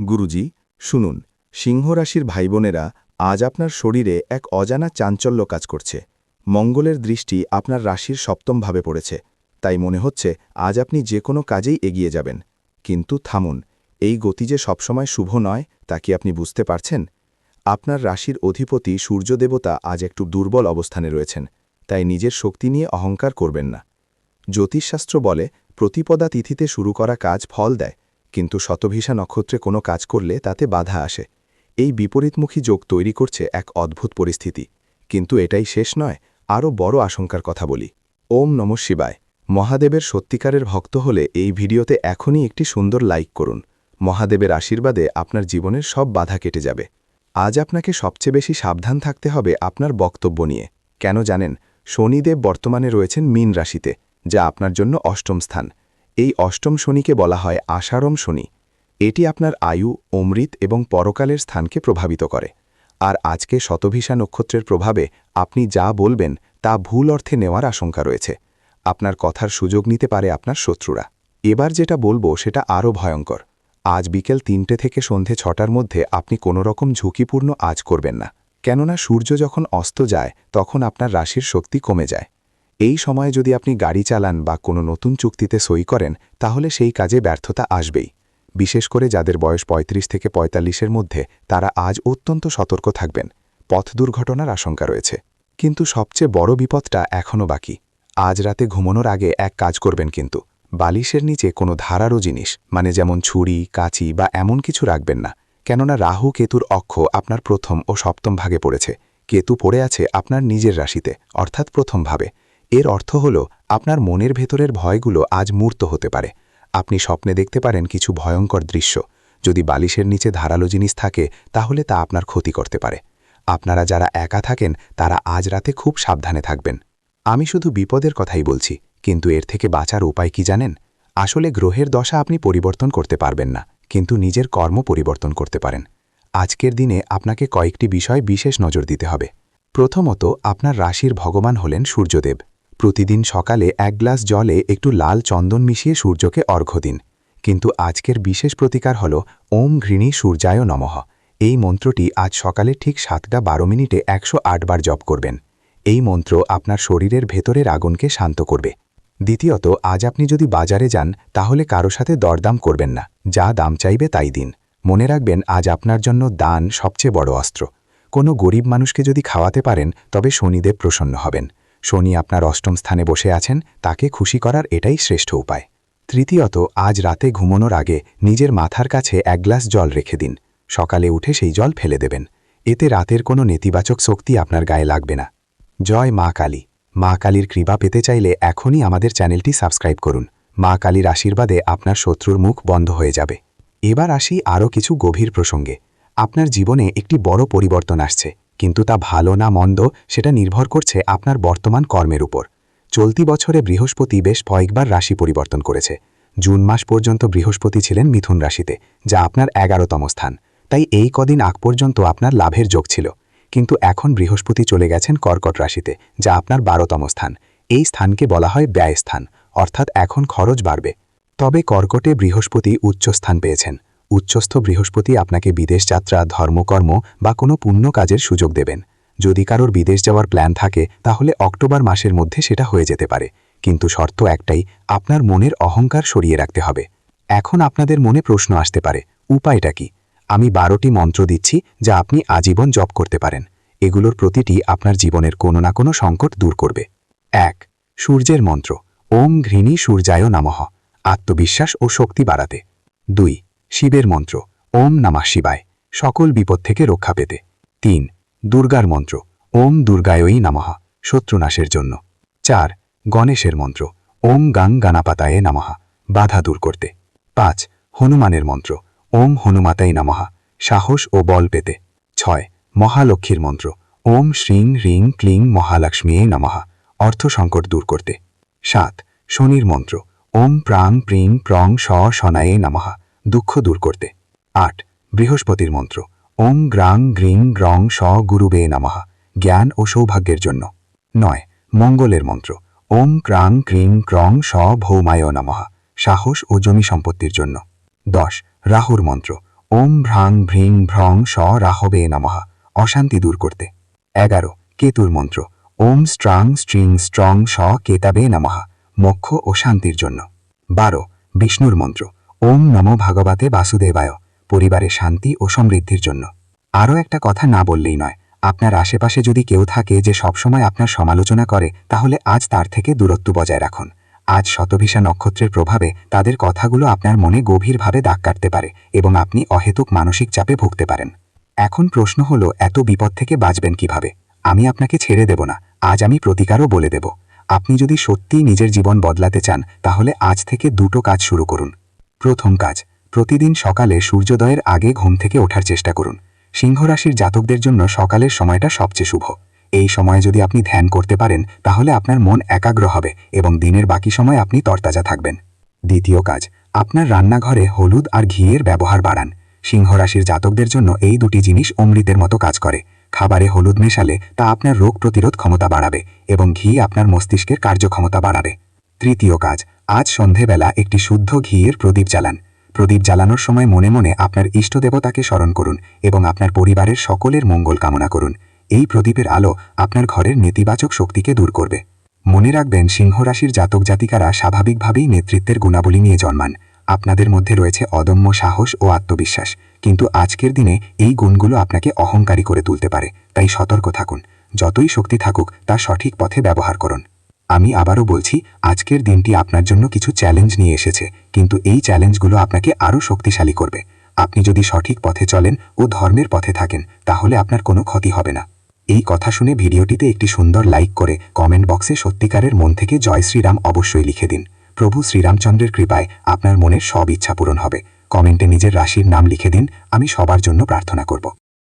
গুরুজি, শুনুন, সিংহ রাশির ভাইবোনেরা, আজ আপনার শরীরে এক অজানা চাঞ্চল্য কাজ করছে। মঙ্গলের দৃষ্টি আপনার রাশির সপ্তম ভাবে পড়েছে, তাই মনে হচ্ছে আজ আপনি যে কোনো কাজেই এগিয়ে যাবেন। কিন্তু থামুন, এই গতি যে সবসময় শুভ নয় তা কি আপনি বুঝতে পারছেন? আপনার রাশির অধিপতি সূর্যদেবতা আজ একটু দুর্বল অবস্থানে রয়েছেন, তাই নিজের শক্তি নিয়ে অহংকার করবেন না। জ্যোতিষশাস্ত্র বলে প্রতিপদা তিথিতে শুরু করা কাজ ফল দেয়, কিন্তু শতভিসা নক্ষত্রে কোনো কাজ করলে তাতে বাধা আসে। এই বিপরীতমুখী যোগ তৈরি করছে এক অদ্ভুত পরিস্থিতি। কিন্তু এটাই শেষ নয়, আরও বড় আশঙ্কার কথা বলি। ওম নমঃ শিবায়। মহাদেবের সত্যিকারের ভক্ত হলে এই ভিডিওতে এখনই একটি সুন্দর লাইক করুন। মহাদেবের আশীর্বাদে আপনার জীবনের সব বাধা কেটে যাবে। আজ আপনাকে সবচেয়ে বেশি সাবধান থাকতে হবে আপনার বক্তব্য নিয়ে। কেন জানেন? শনিদেব বর্তমানে রয়েছেন মীন রাশিতে, যা আপনার জন্য অষ্টম স্থান। এই অষ্টম শনিকে বলা হয় আষাঢ়ম শনি। এটি আপনার আয়ু, অমৃত এবং পরকালের স্থানকে প্রভাবিত করে। আর আজকে শতভিসা নক্ষত্রের প্রভাবে আপনি যা বলবেন তা ভুল অর্থে নেওয়ার আশঙ্কা রয়েছে। আপনার কথার সুযোগ নিতে পারে আপনার শত্রুরা। এবার যেটা বলবো সেটা আরও ভয়ঙ্কর। আজ বিকেল ৩টে থেকে সন্ধে ৬টার মধ্যে আপনি কোনো রকম ঝুঁকিপূর্ণ আজ করবেন না। কেননা সূর্য যখন অস্ত যায় তখন আপনার রাশির শক্তি কমে যায়। এই সময়ে যদি আপনি গাড়ি চালান বা কোনো নতুন চুক্তিতে সই করেন, তাহলে সেই কাজে ব্যর্থতা আসবেই। বিশেষ করে যাদের বয়স ৩৫ থেকে ৪৫-এর মধ্যে, তারা আজ অত্যন্ত সতর্ক থাকবেন। পথ দুর্ঘটনার আশঙ্কা রয়েছে। কিন্তু সবচেয়ে বড় বিপদটা এখনও বাকি। আজ রাতে ঘুমানোর আগে এক কাজ করবেন, কিন্তু বালিশের নিচে কোনো ধারালো জিনিস, মানে যেমন ছুরি, কাঁচি বা এমন কিছু রাখবেন না। কেননা রাহু কেতুর অক্ষ আপনার প্রথম ও সপ্তম ভাগে পড়েছে। কেতু পড়ে আছে আপনার নিজের রাশিতে, অর্থাৎ প্রথম ভাবে। এর অর্থ হল আপনার মনের ভেতরের ভয়গুলো আজ মূর্ত হতে পারে। আপনি স্বপ্নে দেখতে পারেন কিছু ভয়ঙ্কর দৃশ্য। যদি বালিশের নিচে ধারালো জিনিস থাকে, তাহলে তা আপনার ক্ষতি করতে পারে। আপনারা যারা একা থাকেন তারা আজ রাতে খুব সাবধানে থাকবেন। আমি শুধু বিপদের কথাই বলছি, কিন্তু এর থেকে বাঁচার উপায় কি জানেন? আসলে গ্রহের দশা আপনি পরিবর্তন করতে পারবেন না, কিন্তু নিজের কর্ম পরিবর্তন করতে পারেন। আজকের দিনে আপনাকে কয়েকটি বিষয় বিশেষ নজর দিতে হবে। প্রথমত, আপনার রাশির ভগবান হলেন সূর্যদেব। প্রতিদিন সকালে এক গ্লাস জলে একটু লাল চন্দন মিশিয়ে সূর্যকে অর্ঘ্য দিন। কিন্তু আজকের বিশেষ প্রতিকার হল ওম ঘৃণী সূর্যায় নমঃ। এই মন্ত্রটি আজ সকালে ঠিক 7:12 108 বার জপ করবেন। এই মন্ত্র আপনার শরীরের ভেতরের আগুনকে শান্ত করবে। দ্বিতীয়ত, আজ আপনি যদি বাজারে যান, তাহলে কারো সাথে দরদাম করবেন না। যা দাম চাইবে তাই দিন। মনে রাখবেন, আজ আপনার জন্য দান সবচেয়ে বড় অস্ত্র। কোনো গরিব মানুষকে যদি খাওয়াতে পারেন, তবে শনিদেব প্রসন্ন হবেন। শনি আপনার অষ্টম স্থানে বসে আছেন, তাকে খুশি করার এটাই শ্রেষ্ঠ উপায়। তৃতীয়ত, আজ রাতে ঘুমানোর আগে নিজের মাথার কাছে এক গ্লাস জল রেখে দিন। সকালে উঠে সেই জল ফেলে দেবেন। এতে রাতের কোনো নেতিবাচক শক্তি আপনার গায়ে লাগবে না। জয় মা কালী। মা কালীর কৃপা পেতে চাইলে এখনই আমাদের চ্যানেলটি সাবস্ক্রাইব করুন। মা কালীর আশীর্বাদে আপনার শত্রুর মুখ বন্ধ হয়ে যাবে। এবার আসি আরও কিছু গভীর প্রসঙ্গে। আপনার জীবনে একটি বড় পরিবর্তন আসছে, কিন্তু তা ভালো না মন্দ সেটা নির্ভর করছে আপনার বর্তমান কর্মের উপর। চলতি বছরে বৃহস্পতি বেশ কয়েকবার রাশি পরিবর্তন করেছে। জুন মাস পর্যন্ত বৃহস্পতি ছিলেন মিথুন রাশিতে, যা আপনার 11তম স্থান। তাই এই কদিন আগ পর্যন্ত আপনার লাভের যোগ ছিল। কিন্তু এখন বৃহস্পতি চলে গেছেন কর্কট রাশিতে, যা আপনার 12তম স্থান। এই স্থানকে বলা হয় ব্যয় স্থান, অর্থাৎ এখন খরচ বাড়বে। তবে কর্কটে বৃহস্পতি উচ্চস্থান পেয়েছেন। উচ্চস্থ বৃহস্পতি আপনাকে বিদেশ যাত্রা, ধর্মকর্ম বা কোনো পুণ্য কাজের সুযোগ দেবেন। যদি কারোর বিদেশ যাওয়ার প্ল্যান থাকে, তাহলে অক্টোবর মাসের মধ্যে সেটা হয়ে যেতে পারে। কিন্তু শর্ত একটাই, আপনার মনের অহংকার সরিয়ে রাখতে হবে। এখন আপনাদের মনে প্রশ্ন আসতে পারে, উপায়টা কি? আমি 12টি মন্ত্র দিচ্ছি, যা আপনি আজীবন জপ করতে পারেন। এগুলোর প্রতিটি আপনার জীবনের কোনো না কোনো সংকট দূর করবে। 1. সূর্যের মন্ত্র। ওম ঘৃণী সূর্যায় নমঃ। আত্মবিশ্বাস ও শক্তি বাড়াতে। 2. শিবের মন্ত্র। ওম নমঃ শিবায়। সকল বিপদ থেকে রক্ষা পেতে। 3. দুর্গার মন্ত্র। ওম দুর্গায়ই নমঃ। শত্রুনাশের জন্য। 4. গণেশের মন্ত্র। ওম গাং গানাপাতায়ে নমঃ। বাধা দূর করতে। 5. হনুমানের মন্ত্র। ওম হনুমাতাই নমঃ। সাহস ও বল পেতে। 6. মহালক্ষ্মীর মন্ত্র। ওম শ্রীং হ্রিং ক্লিং মহালক্ষ্মীয়ে নমঃ। অর্থ সংকট দূর করতে। 7. শনির মন্ত্র। ওম প্রাং প্রিং প্রং স শনায়ে নমঃ। দুঃখ দূর করতে। 8. বৃহস্পতির মন্ত্র। ওম গ্রাং গ্রিং গ্রং স গুরুবে নমঃ। জ্ঞান ও সৌভাগ্যের জন্য। 9. মঙ্গলের মন্ত্র। ওম ক্রাং ক্রিং ক্রং স ভৌমায় নমঃ। সাহস ও জমি সম্পত্তির জন্য। 10. রাহুর মন্ত্র। ওম ভ্রাং ভ্রিং ভ্রং স রাহবে নমঃ, অশান্তি দূর করতে। 11 কেতুর মন্ত্র, ওম স্ট্রাং স্ট্রিং স্ট্রং স কেতাবে নমঃ, মোক্ষ ও শান্তির জন্য। 12 বিষ্ণুর মন্ত্র, ওম নমো ভাগবতে বাসুদেবায়, পরিবারে শান্তি ও সমৃদ্ধির জন্য। আরও একটা কথা না বললেই নয়, আপনার আশেপাশে যদি কেউ থাকে যে সবসময় আপনার সমালোচনা করে, তাহলে আজ তার থেকে দূরত্ব বজায় রাখুন। আজ শতভিষা নক্ষত্রের প্রভাবে তাদের কথাগুলো আপনার মনে গভীরভাবে দাগ কাটতে পারে এবং আপনি অহেতুক মানসিক চাপে ভুগতে পারেন। এখন প্রশ্ন হলো, এত বিপদ থেকে বাঁচবেন কিভাবে? আমি আপনাকে ছেড়ে দেব না, আজ আমি প্রতিকারও বলে দেব। আপনি যদি সত্যিই নিজের জীবন বদলাতে চান, তাহলে আজ থেকে দুটো কাজ শুরু করুন। প্রথম কাজ, প্রতিদিন সকালে সূর্যোদয়ের আগে ঘুম থেকে ওঠার চেষ্টা করুন। সিংহ রাশির জাতকদের জন্য সকালের সময়টা সবচেয়ে শুভ। এই সময়ে যদি আপনি ধ্যান করতে পারেন, তাহলে আপনার মন একাগ্র হবে এবং দিনের বাকি সময় আপনি তরতাজা থাকবেন। দ্বিতীয় কাজ, আপনার রান্নাঘরে হলুদ আর ঘিয়ের ব্যবহার বাড়ান। সিংহ রাশির জাতকদের জন্য এই দুটি জিনিস অমৃতের মতো কাজ করে। খাবারে হলুদ মেশালে তা আপনার রোগ প্রতিরোধ ক্ষমতা বাড়াবে এবং ঘি আপনার মস্তিষ্কের কার্যক্ষমতা বাড়াবে। তৃতীয় কাজ, আজ সন্ধেবেলা একটি শুদ্ধ ঘিয়ের প্রদীপ জ্বালান। প্রদীপ জ্বালানোর সময় মনে মনে আপনার ইষ্টদেবতাকে স্মরণ করুন এবং আপনার পরিবারের সকলের মঙ্গল কামনা করুন। এই প্রদীপের আলো আপনার ঘরের নেতিবাচক শক্তিকে দূর করবে। মনে রাখবেন, সিংহ রাশির জাতক জাতিকারা স্বাভাবিকভাবেই নেতৃত্বের গুণাবলী নিয়ে জন্মান। আপনাদের মধ্যে রয়েছে অদম্য সাহস ও আত্মবিশ্বাস, কিন্তু আজকের দিনে এই গুণগুলো আপনাকে অহংকারী করে তুলতে পারে। তাই সতর্ক থাকুন। যতই শক্তি থাকুক, তা সঠিক পথে ব্যবহার করুন। আমি আবারও বলছি, আজকের দিনটি আপনার জন্য কিছু চ্যালেঞ্জ নিয়ে এসেছে, কিন্তু এই চ্যালেঞ্জগুলো আপনাকে আরও শক্তিশালী করবে। আপনি যদি সঠিক পথে চলেন ও ধর্মের পথে থাকেন, তাহলে আপনার কোনো ক্ষতি হবে না। এই কথা শুনে ভিডিওটিতে একটি সুন্দর লাইক করে কমেন্ট বক্সে সত্যিকারের মন থেকে জয় শ্রীরাম অবশ্যই লিখে দিন। প্রভু শ্রীরামচন্দ্রের কৃপায় আপনার মনের সব ইচ্ছা পূরণ হবে। কমেন্টে নিজের রাশির নাম লিখে দিন, আমি সবার জন্য প্রার্থনা করব।